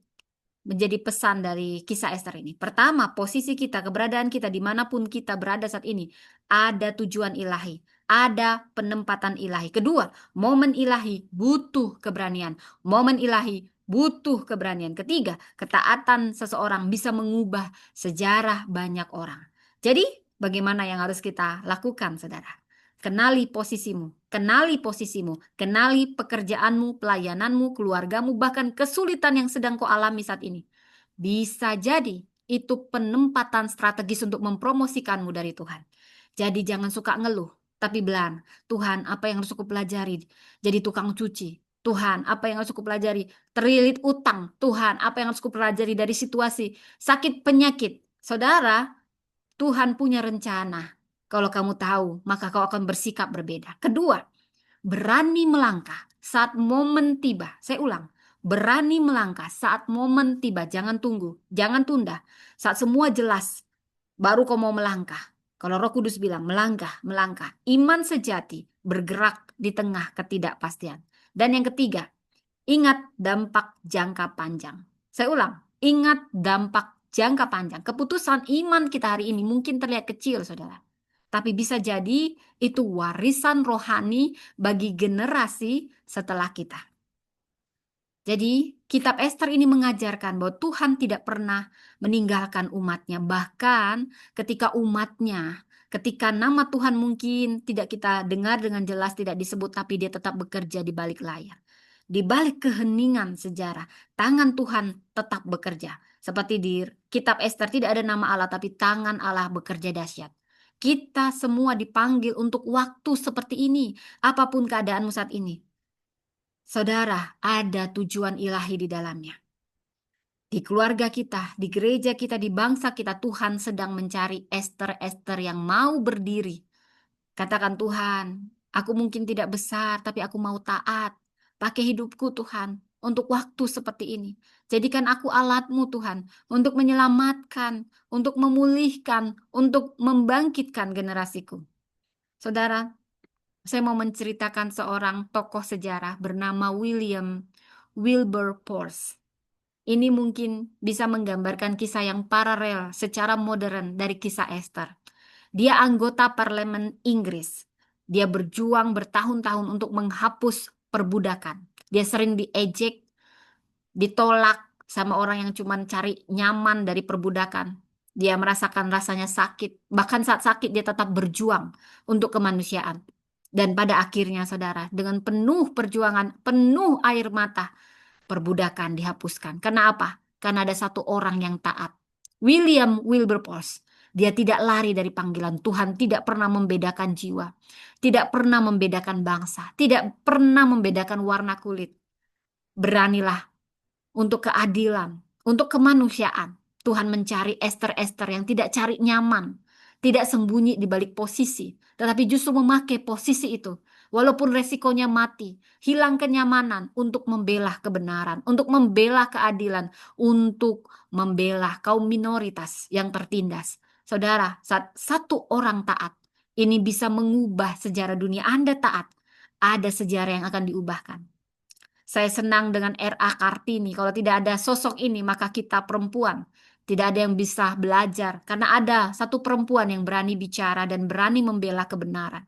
menjadi pesan dari kisah Esther ini. Pertama, posisi kita, keberadaan kita dimanapun kita berada saat ini, ada tujuan ilahi, ada penempatan ilahi. Kedua, momen ilahi butuh keberanian. Momen ilahi butuh keberanian. Ketiga, ketaatan seseorang bisa mengubah sejarah banyak orang. Jadi, bagaimana yang harus kita lakukan, saudara? Kenali posisimu, kenali pekerjaanmu, pelayananmu, keluargamu, bahkan kesulitan yang sedang kau alami saat ini. Bisa jadi itu penempatan strategis untuk mempromosikanmu dari Tuhan. Jadi jangan suka ngeluh, tapi belan. Tuhan, apa yang harus aku pelajari? Jadi tukang cuci. Tuhan, apa yang harus aku pelajari? Terlilit utang. Tuhan, apa yang harus aku pelajari dari situasi sakit penyakit? Saudara, Tuhan punya rencana. Kalau kamu tahu, maka kau akan bersikap berbeda. Kedua, berani melangkah saat momen tiba. Saya ulang, berani melangkah saat momen tiba. Jangan tunggu, jangan tunda. Saat semua jelas, baru kau mau melangkah. Kalau Roh Kudus bilang melangkah, melangkah. Iman sejati bergerak di tengah ketidakpastian. Dan yang ketiga, ingat dampak jangka panjang. Saya ulang, ingat dampak jangka panjang. Keputusan iman kita hari ini mungkin terlihat kecil, saudara. Tapi bisa jadi itu warisan rohani bagi generasi setelah kita. Jadi, kitab Ester ini mengajarkan bahwa Tuhan tidak pernah meninggalkan umatnya. Bahkan ketika nama Tuhan mungkin tidak kita dengar dengan jelas, tidak disebut, tapi dia tetap bekerja di balik layar. Di balik keheningan sejarah, tangan Tuhan tetap bekerja. Seperti di kitab Ester tidak ada nama Allah, tapi tangan Allah bekerja dahsyat. Kita semua dipanggil untuk waktu seperti ini, apapun keadaanmu saat ini. Saudara, ada tujuan ilahi di dalamnya. Di keluarga kita, di gereja kita, di bangsa kita, Tuhan sedang mencari Ester-Ester yang mau berdiri. Katakan, Tuhan, aku mungkin tidak besar, tapi aku mau taat. Pakai hidupku, Tuhan, untuk waktu seperti ini. Jadikan aku alatmu, Tuhan, untuk menyelamatkan, untuk memulihkan, untuk membangkitkan generasiku. Saudara, saya mau menceritakan seorang tokoh sejarah bernama William Wilberforce. Ini mungkin bisa menggambarkan kisah yang paralel secara modern dari kisah Esther. Dia anggota parlemen Inggris. Dia berjuang bertahun-tahun untuk menghapus perbudakan. Dia sering diejek, ditolak sama orang yang cuma cari nyaman dari perbudakan. Dia merasakan rasanya sakit. Bahkan saat sakit dia tetap berjuang untuk kemanusiaan. Dan pada akhirnya saudara, dengan penuh perjuangan, penuh air mata, perbudakan dihapuskan. Karena apa? Karena ada satu orang yang taat. William Wilberforce. Dia tidak lari dari panggilan Tuhan, tidak pernah membedakan jiwa, tidak pernah membedakan bangsa, tidak pernah membedakan warna kulit. Beranilah untuk keadilan, untuk kemanusiaan. Tuhan mencari Ester-Ester yang tidak cari nyaman, tidak sembunyi di balik posisi, tetapi justru memakai posisi itu. Walaupun resikonya mati, hilang kenyamanan untuk membela kebenaran, untuk membela keadilan, untuk membela kaum minoritas yang tertindas. Saudara, saat satu orang taat, ini bisa mengubah sejarah dunia. Anda taat, ada sejarah yang akan diubahkan. Saya senang dengan R.A. Kartini. Kalau tidak ada sosok ini, maka kita perempuan tidak ada yang bisa belajar. Karena ada satu perempuan yang berani bicara dan berani membela kebenaran.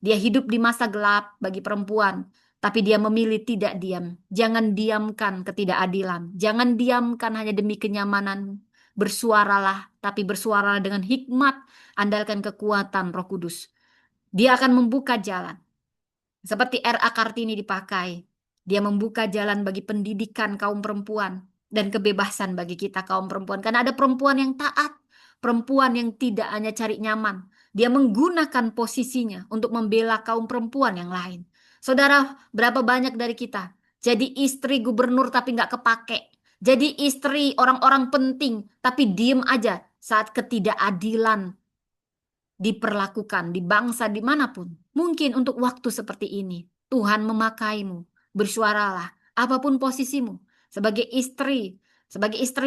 Dia hidup di masa gelap bagi perempuan, tapi dia memilih tidak diam. Jangan diamkan ketidakadilan. Jangan diamkan hanya demi kenyamanan. Bersuaralah, tapi bersuaralah dengan hikmat. Andalkan kekuatan Roh Kudus. Dia akan membuka jalan. Seperti R.A. Kartini dipakai. Dia membuka jalan bagi pendidikan kaum perempuan dan kebebasan bagi kita kaum perempuan. Karena ada perempuan yang taat, perempuan yang tidak hanya cari nyaman. Dia menggunakan posisinya untuk membela kaum perempuan yang lain. Saudara, berapa banyak dari kita jadi istri gubernur tapi nggak kepake. Jadi istri orang-orang penting tapi diem aja saat ketidakadilan diperlakukan di bangsa dimanapun. Mungkin untuk waktu seperti ini, Tuhan memakaimu. Bersuaralah, apapun posisimu. Sebagai istri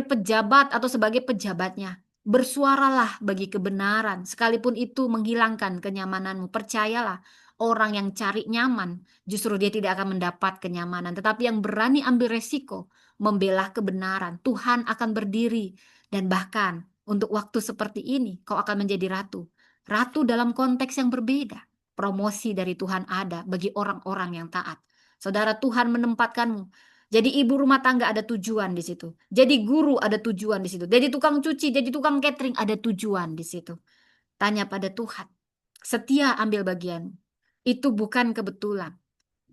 pejabat atau sebagai pejabatnya. Bersuaralah bagi kebenaran, sekalipun itu menghilangkan kenyamananmu. Percayalah, orang yang cari nyaman, justru dia tidak akan mendapat kenyamanan. Tetapi yang berani ambil resiko, membela kebenaran, Tuhan akan berdiri. Dan bahkan untuk waktu seperti ini, kau akan menjadi ratu. Ratu dalam konteks yang berbeda. Promosi dari Tuhan ada bagi orang-orang yang taat. Saudara, Tuhan menempatkanmu. Jadi ibu rumah tangga ada tujuan di situ. Jadi guru ada tujuan di situ. Jadi tukang cuci, jadi tukang catering ada tujuan di situ. Tanya pada Tuhan. Setia ambil bagian. Itu bukan kebetulan.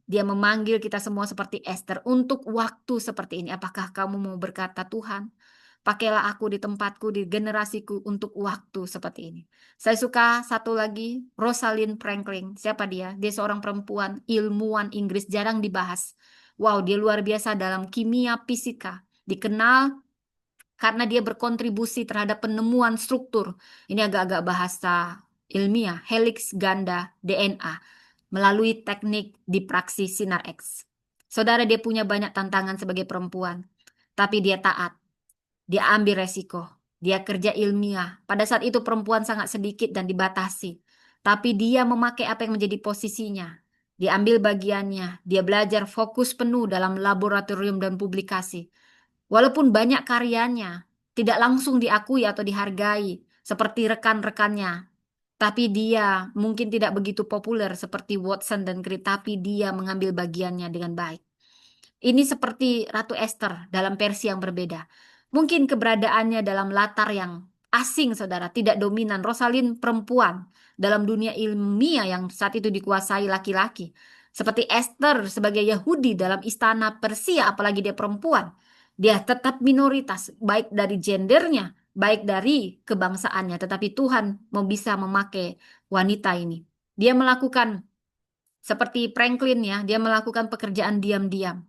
Dia memanggil kita semua seperti Esther untuk waktu seperti ini. Apakah kamu mau berkata, Tuhan, pakailah aku di tempatku, di generasiku untuk waktu seperti ini. Saya suka satu lagi, Rosalind Franklin. Siapa dia? Dia seorang perempuan, ilmuwan Inggris, jarang dibahas. Wow, dia luar biasa dalam kimia fisika. Dikenal karena dia berkontribusi terhadap penemuan struktur. Ini agak-agak bahasa ilmiah, helix ganda DNA melalui teknik dipraksi sinar X. Saudara, dia punya banyak tantangan sebagai perempuan, tapi dia taat. Dia ambil resiko. Dia kerja ilmiah. Pada saat itu perempuan sangat sedikit dan dibatasi. Tapi dia memakai apa yang menjadi posisinya. Dia ambil bagiannya, dia belajar fokus penuh dalam laboratorium dan publikasi. Walaupun banyak karyanya tidak langsung diakui atau dihargai seperti rekan-rekannya, tapi dia mungkin tidak begitu populer seperti Watson dan Crick, tapi dia mengambil bagiannya dengan baik. Ini seperti Ratu Esther dalam versi yang berbeda. Mungkin keberadaannya dalam latar yang asing, saudara, tidak dominan. Rosalind perempuan dalam dunia ilmiah yang saat itu dikuasai laki-laki. Seperti Esther sebagai Yahudi dalam istana Persia, apalagi dia perempuan. Dia tetap minoritas, baik dari gendernya, baik dari kebangsaannya. Tetapi Tuhan mau bisa memakai wanita ini. Dia melakukan seperti Franklin ya, dia melakukan pekerjaan diam-diam.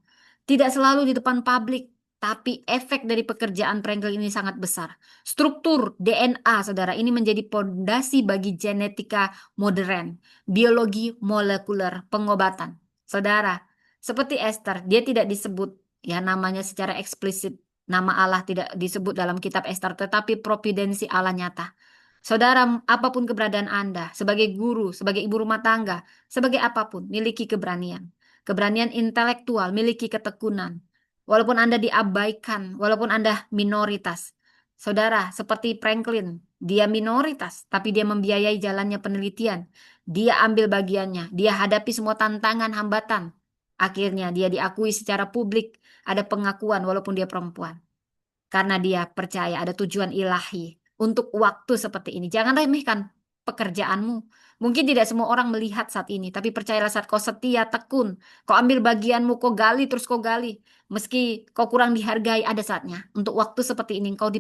Tidak selalu di depan publik, tapi efek dari pekerjaan Franklin ini sangat besar. Struktur DNA, saudara, ini menjadi pondasi bagi genetika modern, biologi molekuler, pengobatan. Saudara, seperti Esther, dia tidak disebut ya namanya secara eksplisit. Nama Allah tidak disebut dalam kitab Esther, tetapi providensi Allah nyata. Saudara, apapun keberadaan Anda, sebagai guru, sebagai ibu rumah tangga, sebagai apapun, miliki keberanian. Keberanian intelektual, miliki ketekunan. Walaupun Anda diabaikan, walaupun Anda minoritas. Saudara, seperti Franklin, dia minoritas, tapi dia membiayai jalannya penelitian. Dia ambil bagiannya, dia hadapi semua tantangan, hambatan. Akhirnya dia diakui secara publik, ada pengakuan walaupun dia perempuan. Karena dia percaya ada tujuan ilahi untuk waktu seperti ini. Jangan remehkan pekerjaanmu. Mungkin tidak semua orang melihat saat ini, tapi percayalah saat kau setia, tekun, kau ambil bagianmu, kau gali, terus kau gali. Meski kau kurang dihargai, ada saatnya. Untuk waktu seperti ini, engkau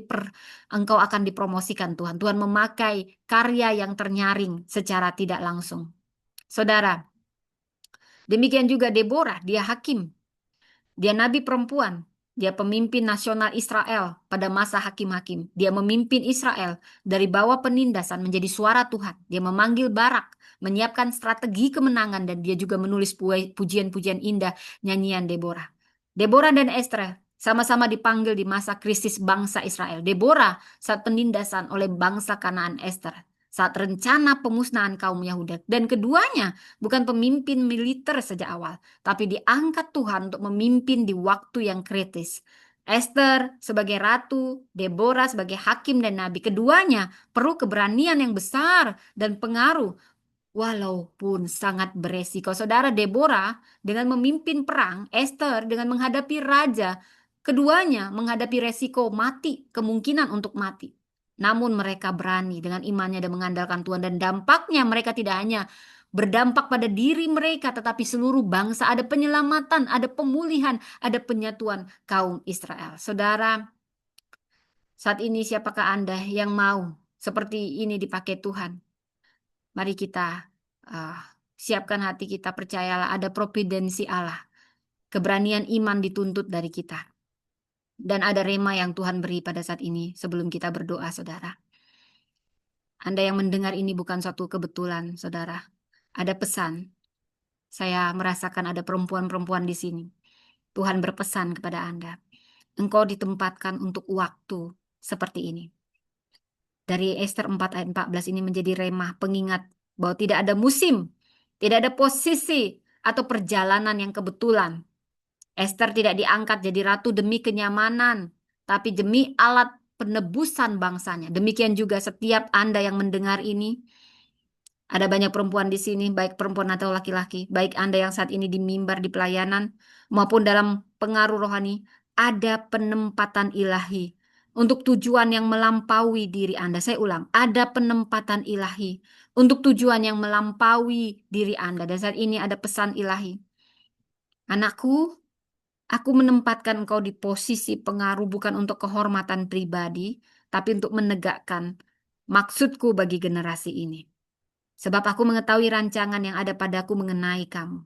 akan dipromosikan Tuhan. Tuhan memakai karya yang ternyaring secara tidak langsung. Saudara, demikian juga Deborah, dia hakim. Dia nabi perempuan. Dia pemimpin nasional Israel pada masa hakim-hakim. Dia memimpin Israel dari bawah penindasan menjadi suara Tuhan. Dia memanggil Barak, menyiapkan strategi kemenangan, dan dia juga menulis pujian-pujian indah, nyanyian Deborah. Deborah dan Esther sama-sama dipanggil di masa krisis bangsa Israel. Deborah saat penindasan oleh bangsa Kanaan, Esther saat rencana pemusnahan kaum Yahuda. Dan keduanya bukan pemimpin militer sejak awal, tapi diangkat Tuhan untuk memimpin di waktu yang kritis. Esther sebagai ratu, Deborah sebagai hakim dan nabi. Keduanya perlu keberanian yang besar dan pengaruh, walaupun sangat beresiko. Saudara, Deborah dengan memimpin perang, Esther dengan menghadapi raja. Keduanya menghadapi resiko mati, kemungkinan untuk mati. Namun mereka berani dengan imannya dan mengandalkan Tuhan. Dan dampaknya mereka tidak hanya berdampak pada diri mereka, tetapi seluruh bangsa. Ada penyelamatan, ada pemulihan, ada penyatuan kaum Israel. Saudara, saat ini siapakah Anda yang mau seperti ini dipakai Tuhan? Mari kita uh, siapkan hati kita, percayalah ada providensi Allah. Keberanian iman dituntut dari kita. Dan ada rema yang Tuhan beri pada saat ini sebelum kita berdoa, saudara. Anda yang mendengar ini bukan suatu kebetulan, saudara. Ada pesan. Saya merasakan ada perempuan-perempuan di sini. Tuhan berpesan kepada Anda. Engkau ditempatkan untuk waktu seperti ini. Dari Esther 4 ayat 14 ini menjadi remah pengingat bahwa tidak ada musim, tidak ada posisi atau perjalanan yang kebetulan. Esther tidak diangkat jadi ratu demi kenyamanan, tapi demi alat penebusan bangsanya. Demikian juga setiap Anda yang mendengar ini, ada banyak perempuan di sini, baik perempuan atau laki-laki, baik Anda yang saat ini di mimbar di pelayanan maupun dalam pengaruh rohani, ada penempatan ilahi untuk tujuan yang melampaui diri Anda. Saya ulang, ada penempatan ilahi untuk tujuan yang melampaui diri Anda. Dan saat ini ada pesan ilahi. Anakku, aku menempatkan engkau di posisi pengaruh bukan untuk kehormatan pribadi, tapi untuk menegakkan maksudku bagi generasi ini. Sebab aku mengetahui rancangan yang ada padaku mengenai kamu.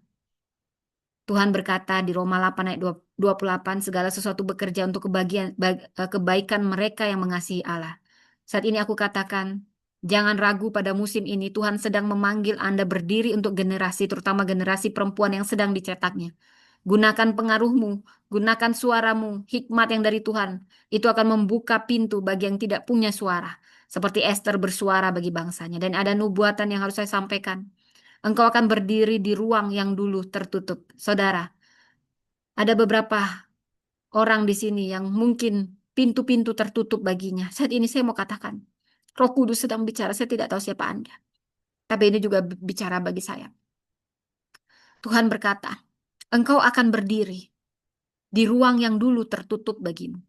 Tuhan berkata di Roma 8 ayat 28, segala sesuatu bekerja untuk kebaikan mereka yang mengasihi Allah. Saat ini aku katakan, jangan ragu pada musim ini. Tuhan sedang memanggil Anda berdiri untuk generasi, terutama generasi perempuan yang sedang dicetaknya. Gunakan pengaruhmu, gunakan suaramu, hikmat yang dari Tuhan. Itu akan membuka pintu bagi yang tidak punya suara. Seperti Esther bersuara bagi bangsanya. Dan ada nubuatan yang harus saya sampaikan. Engkau akan berdiri di ruang yang dulu tertutup. Saudara, ada beberapa orang di sini yang mungkin pintu-pintu tertutup baginya. Saat ini saya mau katakan, Roh Kudus sedang bicara, saya tidak tahu siapa Anda. Tapi ini juga bicara bagi saya. Tuhan berkata, engkau akan berdiri di ruang yang dulu tertutup bagimu.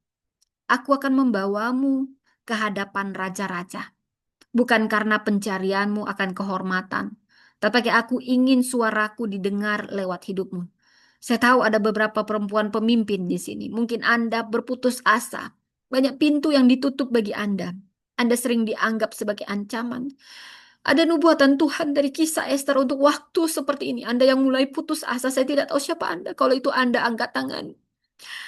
Aku akan membawamu ke hadapan raja-raja. Bukan karena pencarianmu akan kehormatan, tapi aku ingin suaraku didengar lewat hidupmu. Saya tahu ada beberapa perempuan pemimpin di sini. Mungkin Anda berputus asa. Banyak pintu yang ditutup bagi Anda. Anda sering dianggap sebagai ancaman. Ada nubuatan Tuhan dari kisah Esther untuk waktu seperti ini. Anda yang mulai putus asa, saya tidak tahu siapa Anda. Kalau itu Anda angkat tangan.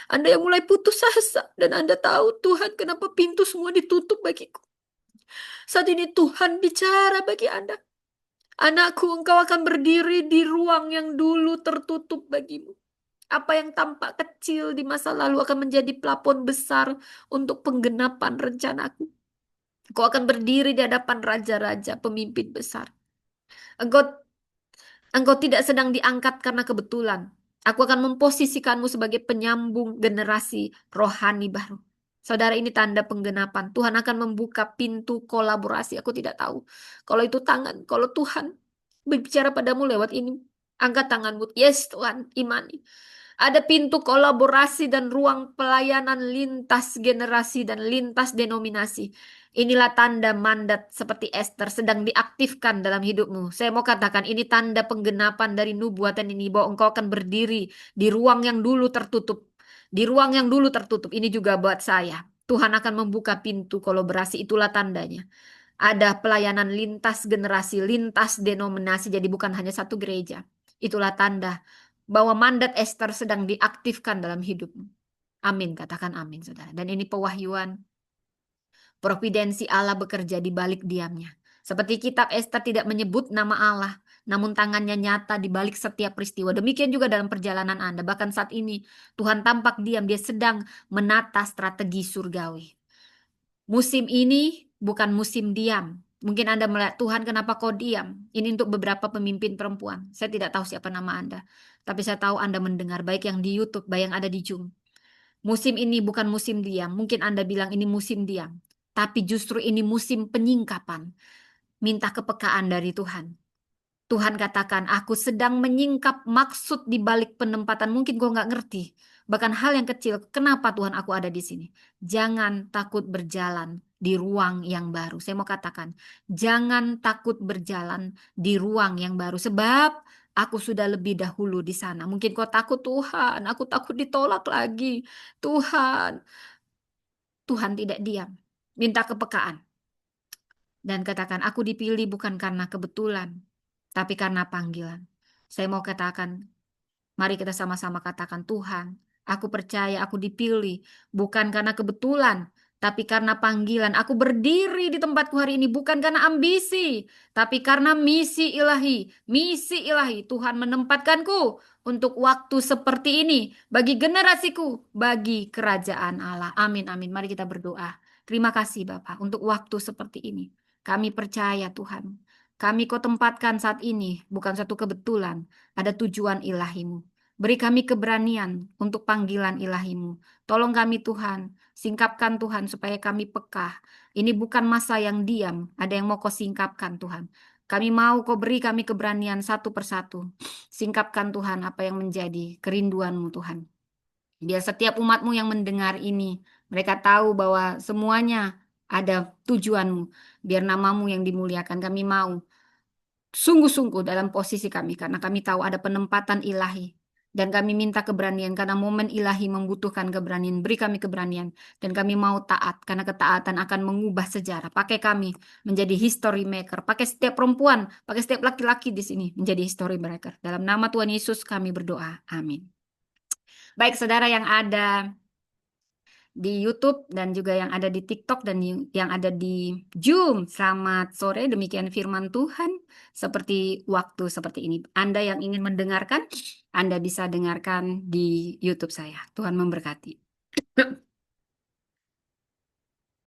Anda yang mulai putus asa dan Anda tahu Tuhan kenapa pintu semua ditutup bagiku. Saat ini Tuhan bicara bagi Anda. Anakku, engkau akan berdiri di ruang yang dulu tertutup bagimu. Apa yang tampak kecil di masa lalu akan menjadi plafon besar untuk penggenapan rencanaku. Engkau akan berdiri di hadapan raja-raja, pemimpin besar. Engkau Engkau tidak sedang diangkat karena kebetulan. Aku akan memposisikanmu sebagai penyambung generasi rohani baru. Saudara, ini tanda penggenapan. Tuhan akan membuka pintu kolaborasi. Aku tidak tahu. Kalau itu tangan, kalau Tuhan berbicara padamu lewat ini, angkat tanganmu. Yes, Tuhan, imani. Ada pintu kolaborasi dan ruang pelayanan lintas generasi dan lintas denominasi. Inilah tanda mandat seperti Esther sedang diaktifkan dalam hidupmu. Saya mau katakan ini tanda penggenapan dari nubuatan ini bahwa engkau akan berdiri di ruang yang dulu tertutup. Di ruang yang dulu tertutup. Ini juga buat saya. Tuhan akan membuka pintu kolaborasi. Itulah tandanya. Ada pelayanan lintas generasi, lintas denominasi. Jadi bukan hanya satu gereja. Itulah tanda bahwa mandat Esther sedang diaktifkan dalam hidupmu. Amin, katakan amin, saudara. Dan ini pewahyuan. Providensi Allah bekerja di balik diamnya. Seperti kitab Esther tidak menyebut nama Allah, namun tangannya nyata di balik setiap peristiwa. Demikian juga dalam perjalanan Anda. Bahkan saat ini Tuhan tampak diam, dia sedang menata strategi surgawi. Musim ini bukan musim diam. Mungkin Anda melihat, Tuhan kenapa kau diam? Ini untuk beberapa pemimpin perempuan. Saya tidak tahu siapa nama Anda. Tapi saya tahu Anda mendengar, baik yang di YouTube, baik yang ada di Zoom. Musim ini bukan musim diam. Mungkin Anda bilang ini musim diam. Tapi justru ini musim penyingkapan. Minta kepekaan dari Tuhan. Tuhan katakan, aku sedang menyingkap maksud di balik penempatan. Mungkin kau nggak ngerti. Bahkan hal yang kecil, kenapa Tuhan aku ada di sini? Jangan takut berjalan di ruang yang baru. Saya mau katakan, jangan takut berjalan di ruang yang baru. Sebab aku sudah lebih dahulu di sana. Mungkin kau takut, Tuhan, aku takut ditolak lagi. Tuhan, Tuhan tidak diam. Minta kepekaan. Dan katakan, aku dipilih bukan karena kebetulan, tapi karena panggilan. Saya mau katakan, mari kita sama-sama katakan, Tuhan, aku percaya aku dipilih bukan karena kebetulan, tapi karena panggilan. Aku berdiri di tempatku hari ini bukan karena ambisi, tapi karena misi ilahi. Misi ilahi, Tuhan menempatkanku untuk waktu seperti ini, bagi generasiku, bagi kerajaan Allah. Amin, amin. Mari kita berdoa. Terima kasih Bapak untuk waktu seperti ini. Kami percaya Tuhan. Kami kau tempatkan saat ini bukan satu kebetulan. Ada tujuan ilahimu. Beri kami keberanian untuk panggilan ilahimu. Tolong kami Tuhan. Singkapkan Tuhan supaya kami peka. Ini bukan masa yang diam. Ada yang mau kau singkapkan Tuhan. Kami mau kau beri kami keberanian satu persatu. Singkapkan Tuhan apa yang menjadi kerinduanmu Tuhan. Biar setiap umatmu yang mendengar ini, mereka tahu bahwa semuanya ada tujuanmu. Biar namamu yang dimuliakan. Kami mau sungguh-sungguh dalam posisi kami. Karena kami tahu ada penempatan ilahi. Dan kami minta keberanian karena momen ilahi membutuhkan keberanian. Beri kami keberanian. Dan kami mau taat karena ketaatan akan mengubah sejarah. Pakai kami menjadi history maker. Pakai setiap perempuan, pakai setiap laki-laki di sini menjadi history maker. Dalam nama Tuhan Yesus kami berdoa. Amin. Baik saudara yang ada di YouTube dan juga yang ada di TikTok dan yang ada di Zoom. Selamat sore, demikian firman Tuhan seperti waktu seperti ini. Anda yang ingin mendengarkan, Anda bisa dengarkan di YouTube saya. Tuhan memberkati.